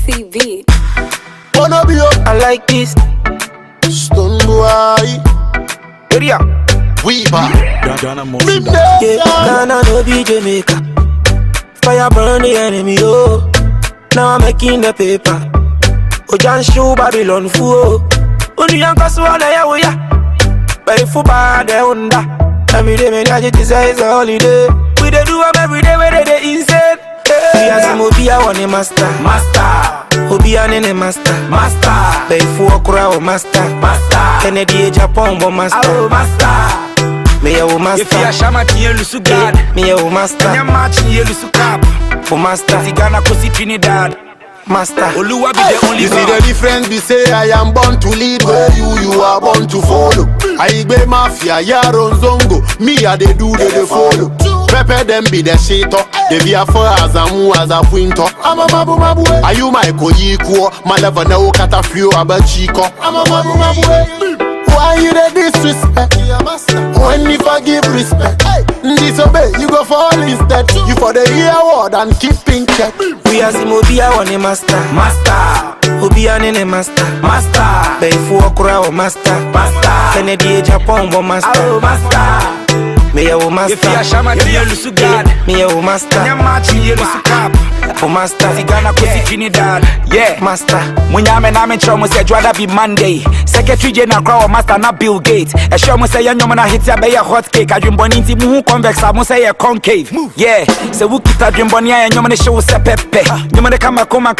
TV. Wanna be up, I like this. stone boy. Area. Weaver. Yeah, Ghana no be Jamaica. Fire burn the enemy, oh. Now I'm making the paper. Ojan show Babylon fool. Only young Kaswala ya we ya. But if you buy the Honda, every day me gadget is a holiday. We dey do 'em every day where they insane. We as him Obi a one master. Obi a nene master. But if you okra o master. Kennedy Japan bo master. Me ya wo master. If you shama tiye lusu God. Me ya wo master. Nya match tiye lusu cap. O master. Ghana kosi Trinidad. Master. Oluwa be the only You see the difference, be say I am born to lead, where you are born to follow. I be mafia, yaron zongo, me a they do they follow. Prepare them be the shit up, they be a for as a mu as a winter. I'm a mabu are you my koyiko, my level no kata few about chico. I'm a mabu why you the disrespect? When you forgive respect, disobey, you go fall instead. You for the year word and keep in check. We as him Obi a one master. Obi a nene master. But if you okra o master. Kennedy Japan bo master. Me ya wo master. If you shama tiye lusu God. Me ya wo master. Nya match tiye lusu cap. O master. Ghana kosi Trinidad. Yeah. Master. Munyame na me chomo say Jwada be Monday. Secretary General Crow Master na Bill Gates. E show mo say nyoma na hit ya be ya hot cake. Adwemboni nti mu convex mo say ya concave. Yeah. Se wu kita adwemboni ya nyoma ne show se pepe. Nyoma ne kama koma